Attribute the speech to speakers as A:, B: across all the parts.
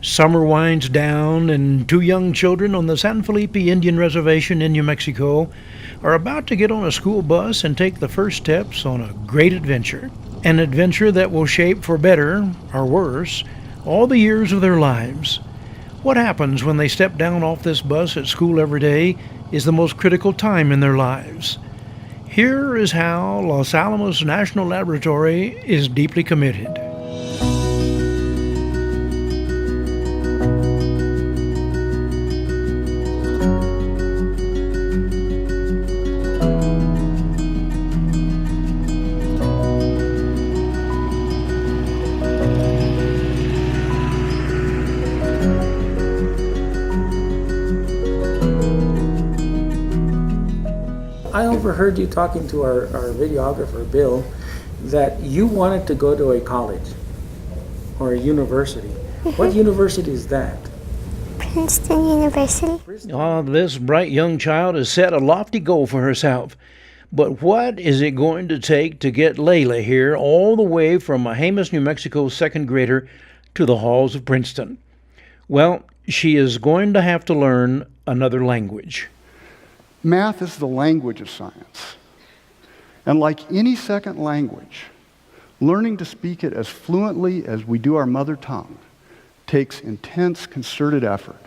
A: Summer winds down, and two young children on the San Felipe Indian Reservation in New Mexico are about to get on a school bus and take the first steps on a great adventure. An adventure that will shape for better or worse all the years of their lives. What happens when they step down off this bus at school every day is the most critical time in their lives. Here is how Los Alamos National Laboratory is deeply committed.
B: I overheard you talking to our videographer, Bill, that you wanted to go to a college or a university. What university is that?
C: Princeton University.
A: This bright young child has set a lofty goal for herself. But what is it going to take to get Layla here all the way from Jemez, New Mexico second grader to the halls of Princeton? Well, she is going to have to learn another language.
D: Math is the language of science. And like any second language, learning to speak it as fluently as we do our mother tongue takes intense, concerted effort.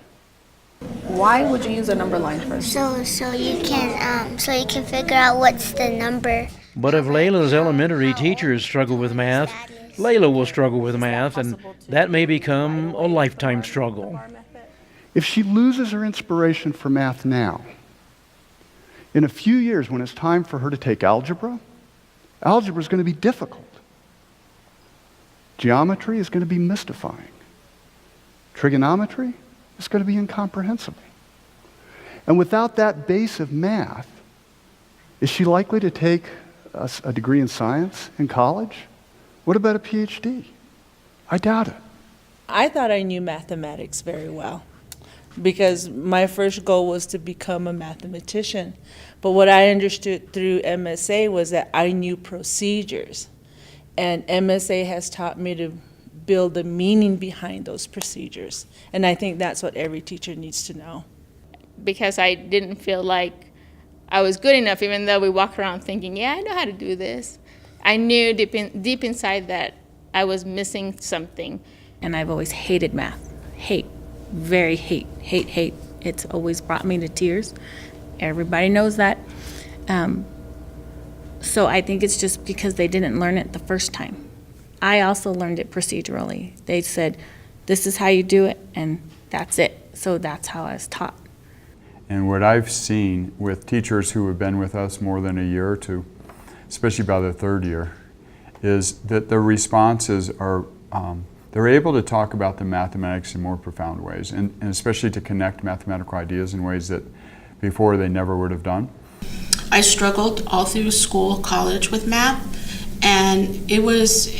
E: Why would you use a number line first?
C: So you can figure out what's the number.
A: But if Layla's elementary teachers struggle with math, Layla will struggle with math, and that may become a lifetime struggle.
D: If she loses her inspiration for math now, in a few years, when it's time for her to take algebra is going to be difficult. Geometry is going to be mystifying. Trigonometry is going to be incomprehensible. And without that base of math, is she likely to take a degree in science in college? What about a PhD? I doubt it.
F: I thought I knew mathematics very well, because my first goal was to become a mathematician. But what I understood through MSA was that I knew procedures. And MSA has taught me to build the meaning behind those procedures. And I think that's what every teacher needs to know.
G: Because I didn't feel like I was good enough, even though we walk around thinking, yeah, I know how to do this. I knew deep inside that I was missing something.
H: And I've always hated math. Very hate. It's always brought me to tears. Everybody knows that. So I think it's just because they didn't learn it the first time. I also learned it procedurally. They said, this is how you do it, and that's it. So that's how I was taught.
I: And what I've seen with teachers who have been with us more than a year or two, especially by the third year, is that the responses are they're able to talk about the mathematics in more profound ways, and especially to connect mathematical ideas in ways that before they never would have done.
J: I struggled all through school, college with math, and it was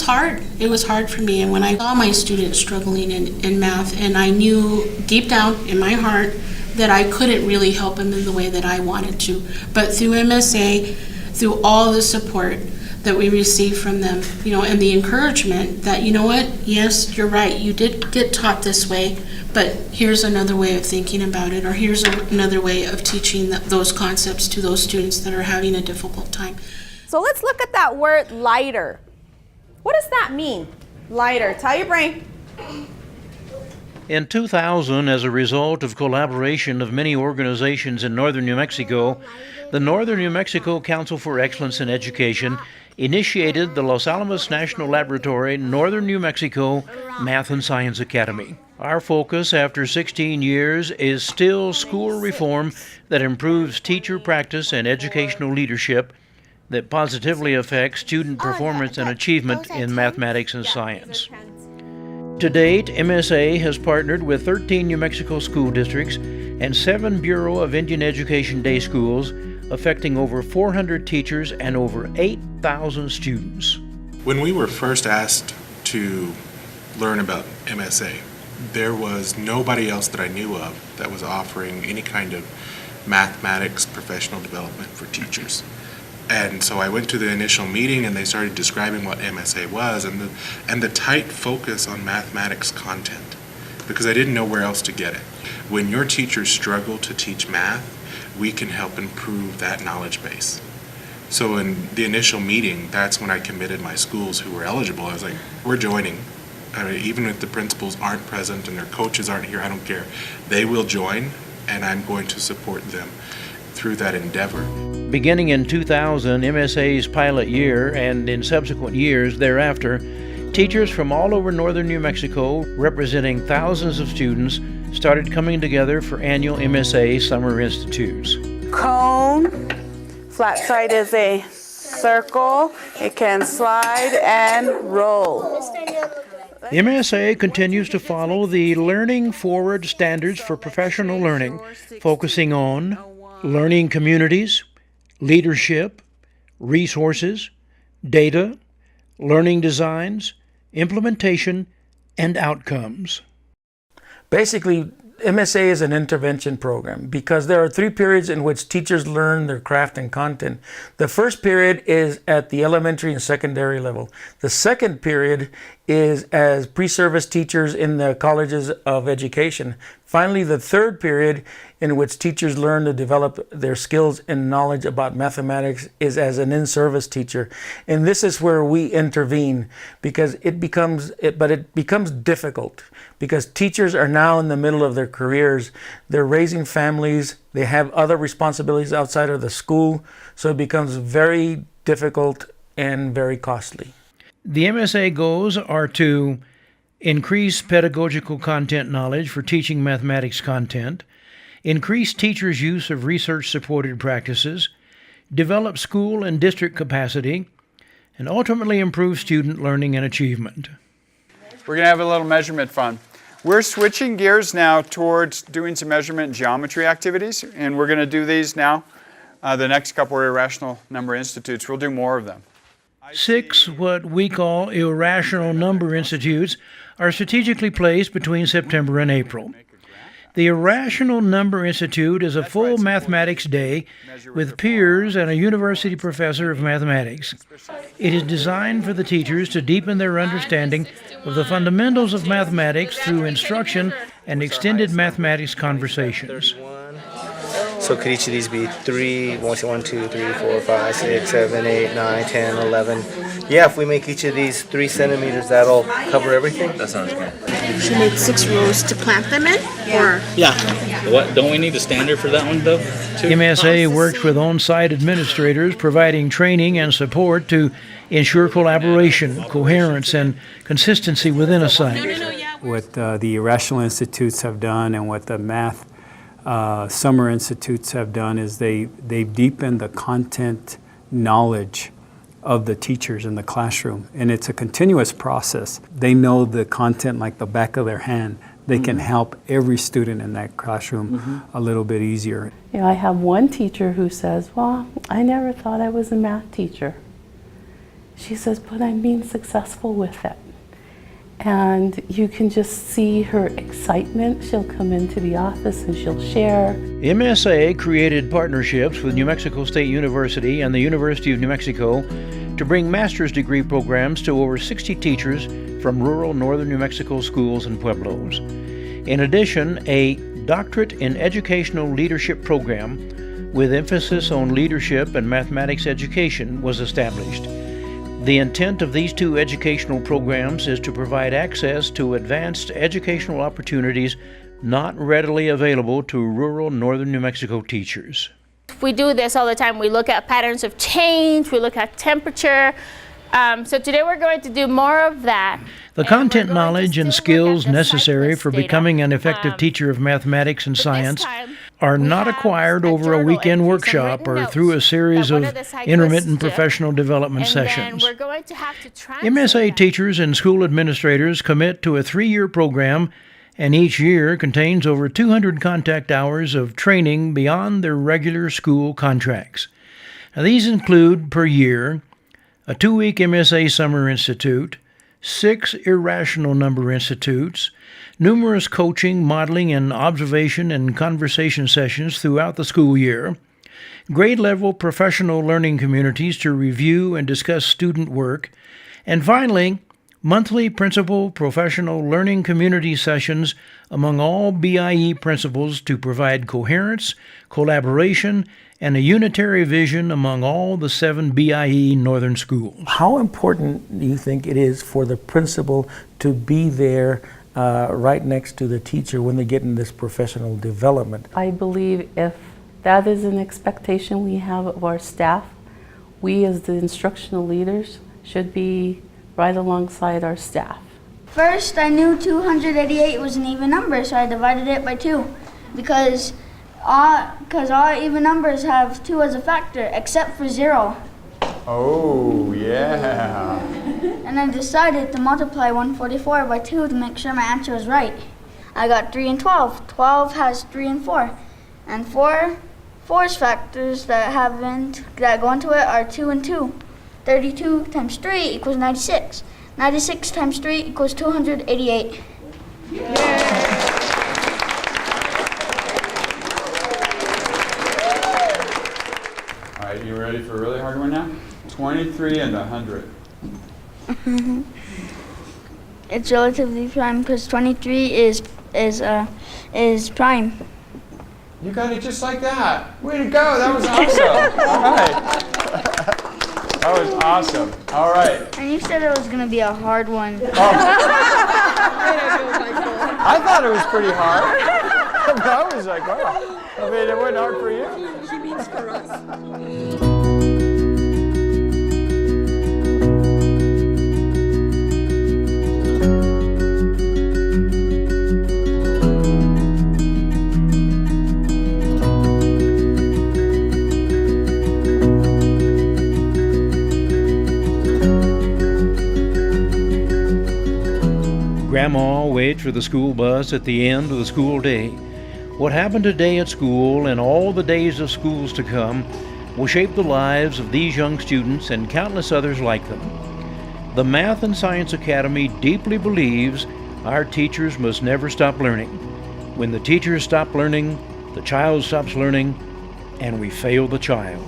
J: hard. It was hard for me, and when I saw my students struggling in math, and I knew deep down in my heart that I couldn't really help them in the way that I wanted to. But through MSA, through all the support that we received from them, and the encouragement that, you know what, yes, you're right, you did get taught this way, but here's another way of thinking about it, or here's another way of teaching those concepts to those students that are having a difficult time.
E: So let's look at that word lighter. What does that mean? Lighter. Tell your brain.
A: In 2000, as a result of collaboration of many organizations in northern New Mexico, the Northern New Mexico Council for Excellence in Education initiated the Los Alamos National Laboratory Northern New Mexico Math and Science Academy. Our focus after 16 years is still school reform that improves teacher practice and educational leadership that positively affects student performance and achievement in mathematics and science. To date, MSA has partnered with 13 New Mexico school districts and 7 Bureau of Indian Education day schools, affecting over 400 teachers and over 8,000 students.
K: When we were first asked to learn about MSA, there was nobody else that I knew of that was offering any kind of mathematics professional development for teachers. And so I went to the initial meeting and they started describing what MSA was and the tight focus on mathematics content, because I didn't know where else to get it. When your teachers struggle to teach math, we can help improve that knowledge base. So in the initial meeting, that's when I committed my schools who were eligible. I was like, we're joining. I mean, even if the principals aren't present and their coaches aren't here, I don't care. They will join, and I'm going to support them through that endeavor.
A: Beginning in 2000, MSA's pilot year, and in subsequent years thereafter, teachers from all over northern New Mexico, representing thousands of students, started coming together for annual MSA Summer Institutes.
F: Cone, flat side is a circle. It can slide and roll.
A: MSA continues to follow the Learning Forward Standards for Professional Learning, focusing on learning communities, leadership, resources, data, learning designs, implementation, and outcomes.
B: Basically, MSA is an intervention program because there are 3 periods in which teachers learn their craft and content. The first period is at the elementary and secondary level. The second period is as pre-service teachers in the colleges of education. Finally, the third period in which teachers learn to develop their skills and knowledge about mathematics is as an in-service teacher. And this is where we intervene because it becomes difficult because teachers are now in the middle of their careers. They're raising families. They have other responsibilities outside of the school. So it becomes very difficult and very costly.
A: The MSA goals are to increase pedagogical content knowledge for teaching mathematics content, increase teachers' use of research-supported practices, develop school and district capacity, and ultimately improve student learning and achievement.
I: We're going to have a little measurement fun. We're switching gears now towards doing some measurement and geometry activities, and we're going to do these now. The next couple are irrational number institutes. We'll do more of them.
A: 6 what we call irrational number institutes are strategically placed between September and April. The Irrational Number Institute is a full mathematics day with peers and a university professor of mathematics. It is designed for the teachers to deepen their understanding of the fundamentals of mathematics through instruction and extended mathematics conversations.
L: So could each of these be 3, 1, 2, 3, 4, 5, 6, 7, 8, 9, 10, 11? Yeah, if we make each of these 3 centimeters, that'll cover everything? That sounds good.
J: She made 6 rows to plant them in? Or
M: Yeah. What, don't we need the standard for that one, though?
A: MSA works with on-site administrators, providing training and support to ensure collaboration, coherence, and consistency within a site.
N: What the Irrational Institutes have done and what the Math Summer Institutes have done is they've deepened the content knowledge of the teachers in the classroom. And it's a continuous process. They know the content like the back of their hand. They can help every student in that classroom a little bit easier.
O: You know, I have one teacher who says, well, I never thought I was a math teacher. She says, but I'm being successful with it. And you can just see her excitement. She'll come into the office and she'll share.
A: MSA created partnerships with New Mexico State University and the University of New Mexico to bring master's degree programs to over 60 teachers from rural northern New Mexico schools and pueblos. In addition, a doctorate in educational leadership program with emphasis on leadership and mathematics education was established. The intent of these 2 educational programs is to provide access to advanced educational opportunities not readily available to rural northern New Mexico teachers.
G: We do this all the time. We look at patterns of change, we look at temperature. So today we're going to do more of that.
A: The content knowledge and skills necessary for becoming an effective teacher of mathematics and science are not acquired over a weekend workshop or through a series of intermittent professional development sessions. MSA teachers and school administrators commit to a 3-year program, and each year contains over 200 contact hours of training beyond their regular school contracts. Now, these include, per year, a 2-week MSA Summer Institute, 6 Irrational Number Institutes, numerous coaching, modeling, and observation and conversation sessions throughout the school year, grade-level professional learning communities to review and discuss student work, and finally, monthly principal professional learning community sessions among all BIE principals to provide coherence, collaboration, and a unitary vision among all the 7 BIE Northern schools.
B: How important do you think it is for the principal to be there right next to the teacher when they get in this professional development?
O: I believe if that is an expectation we have of our staff, we as the instructional leaders should be right alongside our staff.
C: First, I knew 288 was an even number, so I divided it by 2. Because all even numbers have 2 as a factor, except for 0.
I: Oh, yeah.
C: And I decided to multiply 144 by 2 to make sure my answer was right. I got 3 and 12. 12 has 3 and 4. And 4's factors that go into it are 2 and 2. 32 times 3 equals 96. 96 times 3 equals 288.
I: All right, you ready for a really hard one now? 23 and 100.
C: It's relatively prime because 23 is prime.
I: You got it just like that. Way to go, that was awesome. All right. That was awesome. All right.
C: And you said it was going to be a hard one.
I: I thought it was pretty hard. I was like, wow. I mean, it wasn't hard for you.
E: She means for us.
A: Grandma waits for the school bus at the end of the school day. What happened today at school and all the days of schools to come will shape the lives of these young students and countless others like them. The Math and Science Academy deeply believes our teachers must never stop learning. When the teachers stop learning, the child stops learning, and we fail the child.